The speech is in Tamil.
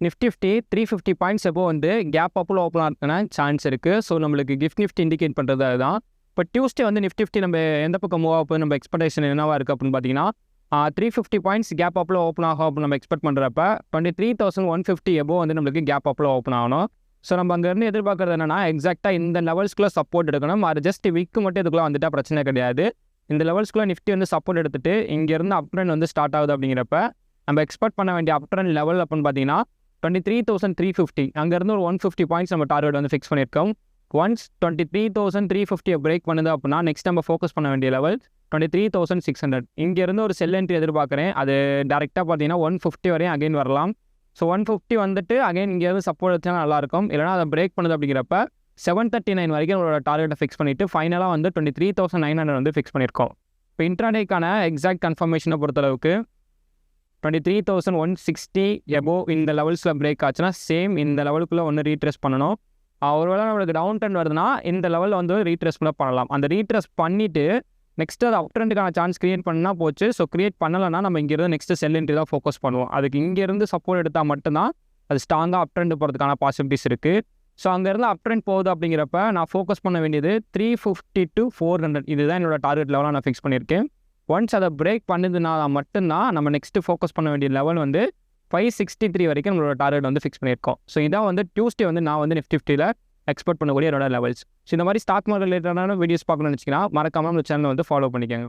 நிஃப்டி 350 பாயிண்ட்ஸ் எப்போ வந்து கேப் அப்பில் ஓப்பன் ஆகிறதுக்கான சான்ஸ் இருக்குது. ஸோ நம்மளுக்கு நிஃப்டி இண்டிகேட் பண்ணுறது அதுதான். இப்போ டியூஸ்டே வந்து நிஃப்டி நம்ம எந்த பக்கம் மூவ் ஆகும், நம்ம எக்ஸ்பெக்டேஷன் என்னவா இருக்குது அப்படின்னு பார்த்தீங்கன்னா 350 பாயிண்ட்ஸ் கேப் அப்பில் ஓப்பன் ஆகும் அப்படின்னு நம்ம எக்ஸ்பெக்ட் பண்ணுறப்ப 23,150 எபோ வந்து நம்மளுக்கு கேப் அப்பில் ஓப்பன் ஆகணும். ஸோ நம்ம அங்கேருந்து எதிர்பார்க்குறது என்னன்னா எக்ஸாக்டாக இந்த லெவல்ஸ்க்குள்ளே சப்போர்ட் எடுக்கணும். அது ஜஸ்ட் விக்கு மட்டும் இதுக்குள்ளே வந்துட்டால் பிரச்சனை கிடையாது. இந்த லெவல்ஸ்க்குள்ளே நிஃப்டி வந்து சப்போர்ட் எடுத்துகிட்டு இங்கேருந்து அப் ட்ரெண்ட் வந்து ஸ்டார்ட் ஆகுது அப்படிங்கிறப்ப நம்ம எக்ஸ்பெக்ட் பண்ண வேண்டிய அப் ட்ரெண்ட் லெவல் அப்படின்னு பார்த்தீங்கன்னா 23,350. அங்கேருந்து ஒரு 150 பாயிண்ட்ஸ் நம்ம டார்கெட் வந்து ஃபிக்ஸ் பண்ணியிருக்கோம். ஒன்ஸ் 23,350 பிரேக் பண்ணுது அப்படின்னா நெக்ஸ்ட் நம்ம ஃபோக்கஸ் பண்ண வேண்டிய லெவல் 23,600. இங்கேருந்து ஒரு செல் என்ட்ரி எதிர்பார்க்குறேன். அது டேரெக்டாக பார்த்தீங்கன்னா 150 வரையும் அகைன் வரலாம். ஸோ 150 வந்துட்டு அகைன் இங்கேருந்து சப்போர்ட் வச்சா நல்லாயிருக்கும். இல்லைனா அதை பிரேக் பண்ணுது அப்படிங்கிறப்ப 739 வரைக்கும் நம்மளோட டார்கெட்டை ஃபிக்ஸ் பண்ணிவிட்டு ஃபைனலாக வந்து 23,900 வந்து ஃபிக்ஸ் பண்ணியிருக்கோம். இப்போ இன்ட்ராடேக்கான எக்ஸாக்ட் கன்ஃபர்மேஷனை பொறுத்தளவுக்கு 23,160 எபோ இந்த லெவல்ஸில் பிரேக் ஆச்சுன்னா சேம் இந்த லெவலுக்குள்ளே ஒன்று ரீட்ரெஸ் பண்ணணும். ஒருவேளை நம்மளுக்கு டவுன் ட்ரெண்ட் வருதுன்னா இந்த லெவலில் வந்து ரீட்ரெஸ் பண்ணலாம். அந்த ரீட்ரெஸ் பண்ணிவிட்டு நெக்ஸ்ட்டு அது அப் ட்ரெண்டுக்கான சான்ஸ் க்ரியேட் பண்ணால் போச்சு. ஸோ க்ரியேட் பண்ணலைன்னா நம்ம இங்கேருந்து நெக்ஸ்ட்டு செல் என்ட்ரி தான் ஃபோக்கஸ் பண்ணுவோம். அதுக்கு இங்கேருந்து சப்போர்ட் எடுத்தால் மட்டும்தான் அது ஸ்ட்ராங்காக அப் ட்ரெண்ட் போகிறதுக்கான பாசிபிலிட்டிஸ் இருக்குது. ஸோ அங்கேருந்து அப் ட்ரெண்ட் போகுது அப்படிங்கிறப்ப நான் ஃபோக்கஸ் பண்ண வேண்டியது 350 to 400. இதுதான் என்னோட டார்கெட் லெவலாக நான் ஃபிக்ஸ் பண்ணியிருக்கேன். ஒன்ஸ் அதை பிரேக் பண்ணுதுன்னா மட்டும்தான் நம்ம நெக்ஸ்ட்டு ஃபோக்கஸ் பண்ண வேண்டிய லெவல் வந்து 563 வரைக்கும் நம்மளோட டார்கெட் வந்து ஃபிக்ஸ் பண்ணியிருக்கோம். ஸோ இதான் வந்து டியூஸ்டே வந்து நான் வந்து நிஃப்டியில் எக்ஸ்பெக்ட் பண்ணக்கூடிய என்னோட லெவல்ஸ். ஸோ இந்த மாதிரி ஸ்டாக் மார்க்கெட் ரிலேட்டடான வீடியோஸ் பார்க்கணும்னு வச்சிங்கன்னா மறக்காமல் நம்ம சேனலை வந்து ஃபாலோ பண்ணிக்கோங்க.